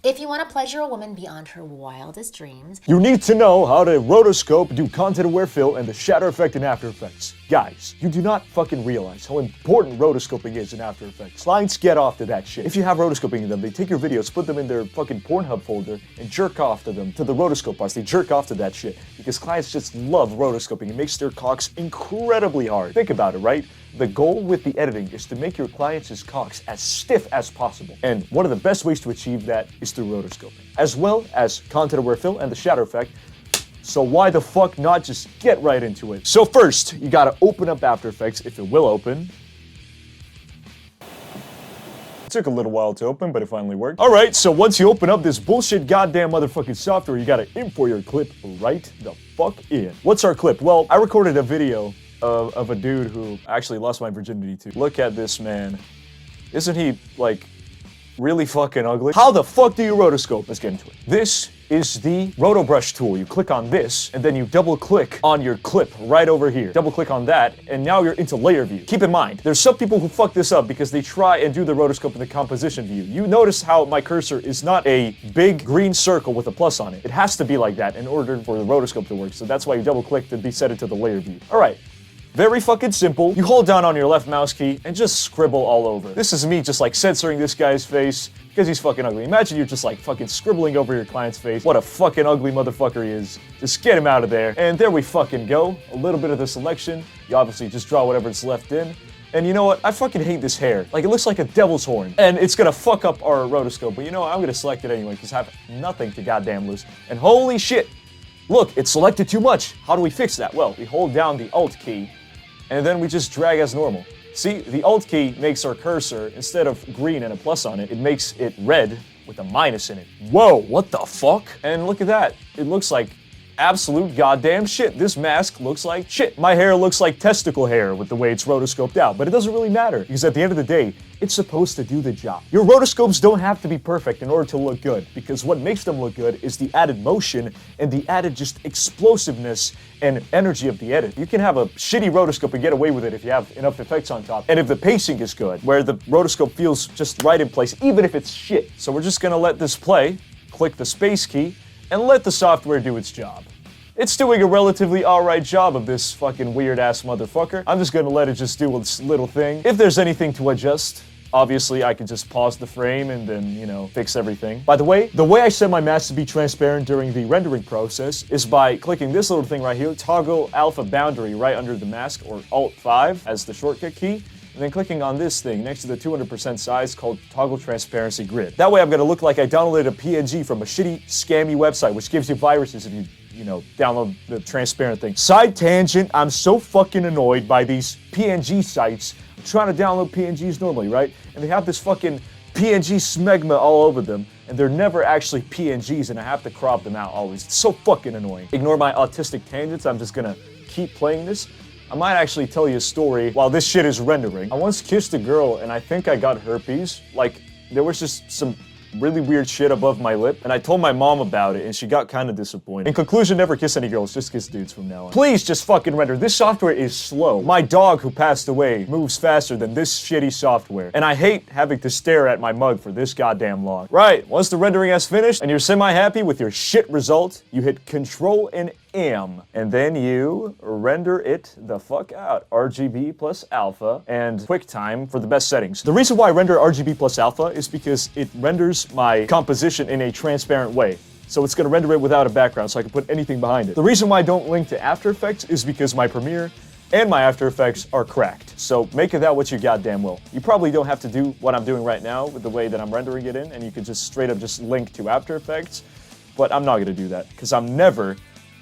If you want to pleasure a woman beyond her wildest dreams, you need to know how to rotoscope, do content aware fill, and the shatter effect in After Effects. Guys, you do not fucking realize how important rotoscoping is in After Effects. Clients get off to that shit. If you have rotoscoping in them, they take your videos, put them in their fucking Pornhub folder, and jerk off to them, to the rotoscope parts. They jerk off to that shit because clients just love rotoscoping. It makes their cocks incredibly hard. Think about it, right? The goal with the editing is to make your clients' cocks as stiff as possible. And one of the best ways to achieve that is through rotoscoping, as well as content aware fill and the shatter effect. So why the fuck not just get right into it? So first, you gotta open up After Effects if it will open. It took a little while to open, but it finally worked. Alright, so once you open up this bullshit goddamn motherfucking software, you gotta import your clip right the fuck in. What's our clip? Well, I recorded a video of a dude who I actually lost my virginity to. Look at this man. Isn't he, like, really fucking ugly? How the fuck do you rotoscope? Let's get into it. This is the roto brush tool. You click on this, and then you double click on your clip right over here. Double click on that, and now you're into layer view. Keep in mind, there's some people who fuck this up because they try and do the rotoscope in the composition view. You notice how my cursor is not a big green circle with a plus on it. It has to be like that in order for the rotoscope to work, so that's why you double click to be set it to the layer view. Alright. Very fucking simple. You hold down on your left mouse key and just scribble all over. This is me just like censoring this guy's face because he's fucking ugly. Imagine you're just like fucking scribbling over your client's face. What a fucking ugly motherfucker he is. Just get him out of there. And there we fucking go. A little bit of the selection. You obviously just draw whatever's left in. And you know what? I fucking hate this hair. Like, it looks like a devil's horn. And it's gonna fuck up our rotoscope. But you know what? I'm gonna select it anyway because I have nothing to goddamn lose. And holy shit! Look, it's selected too much. How do we fix that? Well, we hold down the Alt key and then we just drag as normal. See, the Alt key makes our cursor, instead of green and a plus on it, it makes it red with a minus in it. Whoa, what the fuck? And look at that. It looks like absolute goddamn shit. This mask looks like shit. My hair looks like testicle hair with the way it's rotoscoped out, but it doesn't really matter because at the end of the day, it's supposed to do the job. Your rotoscopes don't have to be perfect in order to look good because what makes them look good is the added motion and the added just explosiveness and energy of the edit. You can have a shitty rotoscope and get away with it if you have enough effects on top and if the pacing is good, where the rotoscope feels just right in place, even if it's shit. So we're just gonna let this play, click the space key, and let the software do its job. It's doing a relatively alright job of this fucking weird-ass motherfucker. I'm just gonna let it just do its little thing. If there's anything to adjust, obviously I can just pause the frame and then, you know, fix everything. By the way I set my mask to be transparent during the rendering process is by clicking this little thing right here, toggle alpha boundary right under the mask, or Alt-5 as the shortcut key. And then clicking on this thing next to the 200% size called Toggle Transparency Grid. That way I'm gonna look like I downloaded a PNG from a shitty, scammy website, which gives you viruses if you know, download the transparent thing. Side tangent, I'm so fucking annoyed by these PNG sites. I'm trying to download PNGs normally, right? And they have this fucking PNG smegma all over them, and they're never actually PNGs, and I have to crop them out always. It's so fucking annoying. Ignore my autistic tangents, I'm just gonna keep playing this. I might actually tell you a story while this shit is rendering. I once kissed a girl and I think I got herpes. Like, there was just some really weird shit above my lip, and I told my mom about it and she got kind of disappointed. In conclusion, never kiss any girls, just kiss dudes from now on. Please just fucking render. This software is slow. My dog who passed away moves faster than this shitty software, and I hate having to stare at my mug for this goddamn long. Right, once the rendering has finished and you're semi-happy with your shit result, you hit Control and M, and then you render it the fuck out. RGB plus alpha and QuickTime for the best settings. The reason why I render RGB plus alpha is because it renders my composition in a transparent way. So it's gonna render it without a background so I can put anything behind it. The reason why I don't link to After Effects is because my Premiere and my After Effects are cracked. So make of that what you goddamn will. You probably don't have to do what I'm doing right now with the way that I'm rendering it in, and you could just straight up just link to After Effects, but I'm not gonna do that because I'm never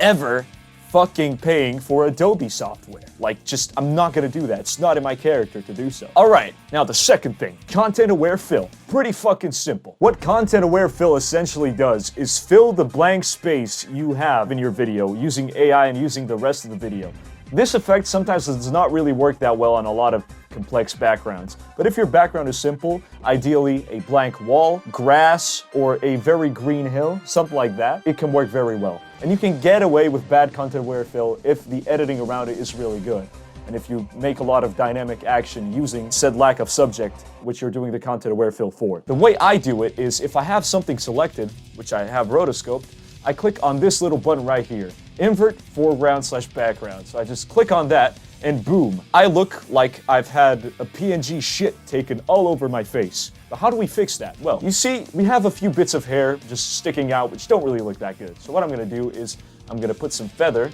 ever fucking paying for Adobe software. Like, I'm not gonna do that. It's not in my character to do so. Alright, now the second thing, content aware fill. Pretty fucking simple. What content aware fill essentially does is fill the blank space you have in your video using AI and using the rest of the video. This effect sometimes does not really work that well on a lot of complex backgrounds. But if your background is simple, ideally a blank wall, grass, or a very green hill, something like that, it can work very well. And you can get away with bad content aware fill if the editing around it is really good. And if you make a lot of dynamic action using said lack of subject, which you're doing the content aware fill for. The way I do it is if I have something selected, which I have rotoscoped, I click on this little button right here, invert foreground/background. So I just click on that and boom, I look like I've had a PNG shit taken all over my face. But how do we fix that? Well, you see, we have a few bits of hair just sticking out, which don't really look that good. So what I'm gonna do is I'm gonna put some feather,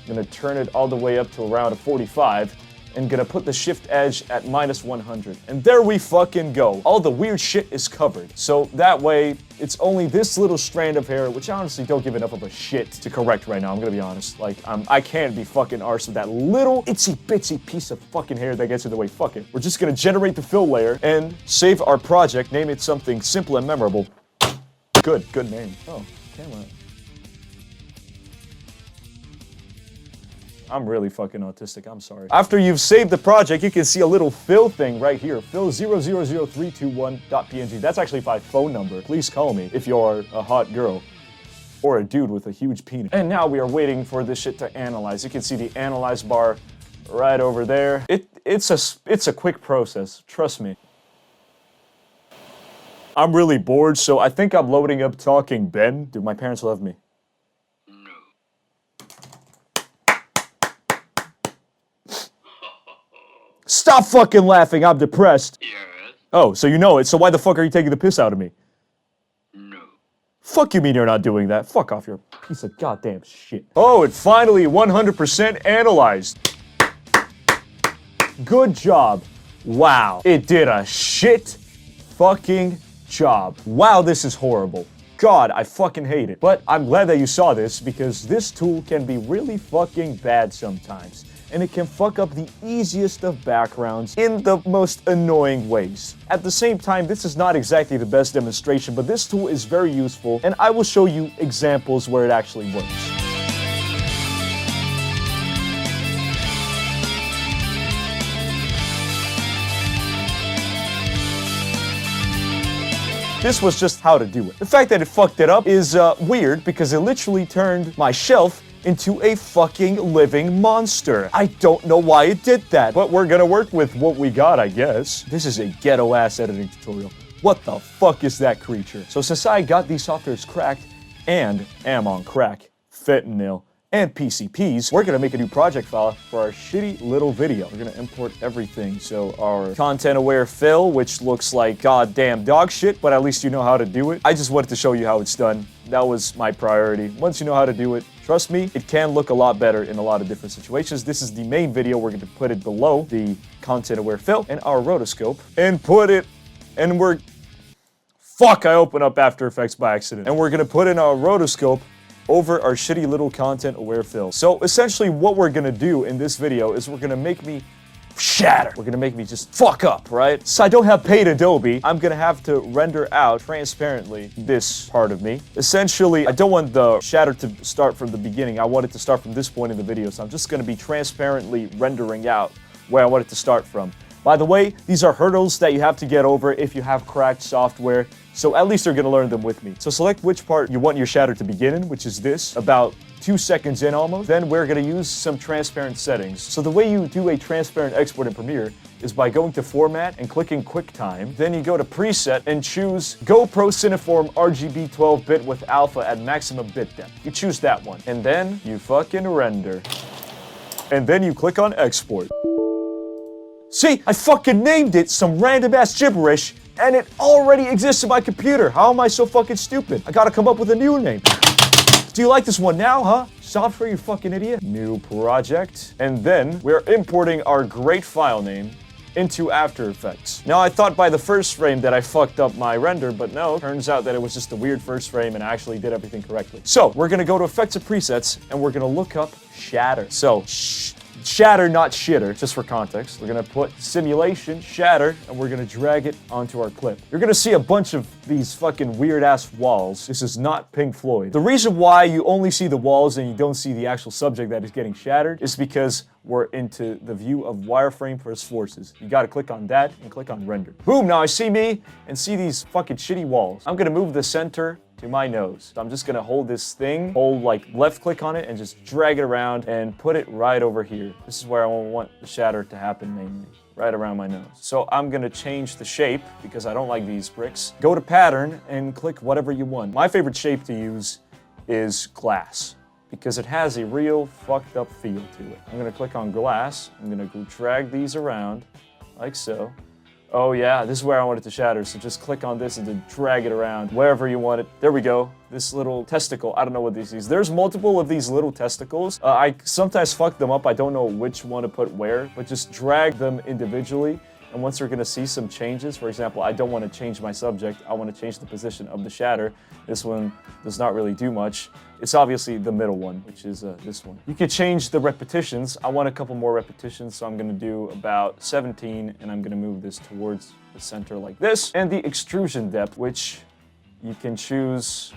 I'm gonna turn it all the way up to around a 45, and gonna put the shift edge at -100. And there we fucking go. All the weird shit is covered. So that way, it's only this little strand of hair, which I honestly don't give enough of a shit to correct right now, I'm gonna be honest. Like, I can't be fucking arsed with that little itsy bitsy piece of fucking hair that gets in the way. Fuck it. We're just gonna generate the fill layer and save our project, name it something simple and memorable. Good name. Oh, camera. I'm really fucking autistic, I'm sorry. After you've saved the project, you can see a little fill thing right here. Fill 000321.png. That's actually my phone number. Please call me if you're a hot girl. Or a dude with a huge penis. And now we are waiting for this shit to analyze. You can see the analyze bar right over there. It's a quick process, trust me. I'm really bored, so I think I'm loading up Talking Ben. Do my parents love me? Stop fucking laughing, I'm depressed. Yes. Oh, so you know it, so why the fuck are you taking the piss out of me? No. Fuck you mean you're not doing that? Fuck off, you're a piece of goddamn shit. Oh, it finally 100% analyzed. Good job. Wow. It did a shit fucking job. Wow, this is horrible. God, I fucking hate it. But I'm glad that you saw this because this tool can be really fucking bad sometimes. And it can fuck up the easiest of backgrounds in the most annoying ways. At the same time, this is not exactly the best demonstration, but this tool is very useful, and I will show you examples where it actually works. This was just how to do it. The fact that it fucked it up is weird because it literally turned my shelf into a fucking living monster. I don't know why it did that, but we're gonna work with what we got, I guess. This is a ghetto-ass editing tutorial. What the fuck is that creature? So since I got these softwares cracked and am on crack, fentanyl, and PCPs, we're gonna make a new project file for our shitty little video. We're gonna import everything. So our content aware fill, which looks like goddamn dog shit, but at least you know how to do it. I just wanted to show you how it's done. That was my priority. Once you know how to do it, trust me, it can look a lot better in a lot of different situations. This is the main video. We're gonna put it below the content aware fill and our rotoscope and put it, and we're, fuck, I opened up After Effects by accident. And we're gonna put in our rotoscope over our shitty little content aware fill. So essentially what we're gonna do in this video is we're gonna make me shatter. We're gonna make me just fuck up, right? So I don't have paid Adobe. I'm gonna have to render out transparently this part of me. Essentially, I don't want the shatter to start from the beginning. I want it to start from this point in the video. So I'm just gonna be transparently rendering out where I want it to start from. By the way, these are hurdles that you have to get over if you have cracked software. So at least you're gonna learn them with me. So select which part you want your shatter to begin in, which is this, about 2 seconds in almost. Then we're gonna use some transparent settings. So the way you do a transparent export in Premiere is by going to Format and clicking QuickTime. Then you go to Preset and choose GoPro Cineform RGB 12-bit with alpha at maximum bit depth. You choose that one. And then you fucking render. And then you click on Export. See, I fucking named it some random ass gibberish and it already exists in my computer. How am I so fucking stupid? I gotta come up with a new name. Do you like this one now, huh? Software, you fucking idiot. New project. And then we're importing our great file name into After Effects. Now I thought by the first frame that I fucked up my render, but no, turns out that it was just a weird first frame and I actually did everything correctly. So we're gonna go to Effects and Presets and we're gonna look up Shatter. So, shatter, not shitter, just for context. We're gonna put simulation, shatter, and we're gonna drag it onto our clip. You're gonna see a bunch of these fucking weird ass walls. This is not Pink Floyd. The reason why you only see the walls and you don't see the actual subject that is getting shattered is because we're into the view of wireframe first forces. You gotta click on that and click on render. Boom, now I see me and see these fucking shitty walls. I'm gonna move the center to my nose. So I'm just gonna hold this thing, hold like left click on it and just drag it around and put it right over here. This is where I want the shatter to happen mainly. Right around my nose. So I'm gonna change the shape because I don't like these bricks. Go to pattern and click whatever you want. My favorite shape to use is glass because it has a real fucked up feel to it. I'm gonna click on glass. I'm gonna go drag these around like so. Oh yeah, this is where I want it to shatter. So just click on this and then drag it around wherever you want it. There we go. This little testicle, I don't know what this is. There's multiple of these little testicles. I sometimes fuck them up. I don't know which one to put where, but just drag them individually. And once we're gonna see some changes, for example, I don't wanna change my subject. I wanna change the position of the shatter. This one does not really do much. It's obviously the middle one, which is this one. You can change the repetitions. I want a couple more repetitions, so I'm gonna do about 17, and I'm gonna move this towards the center like this. And the extrusion depth, which you can choose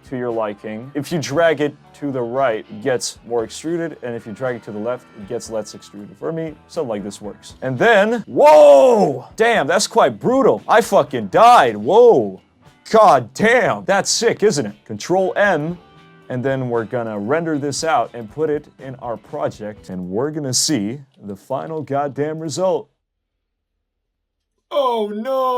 to your liking. If you drag it to the right, it gets more extruded, and if you drag it to the left, it gets less extruded. For me, something like this works. And then, whoa! Damn, that's quite brutal. I fucking died, whoa. God damn, that's sick, isn't it? Control M, and then we're gonna render this out and put it in our project, and we're gonna see the final goddamn result. Oh no!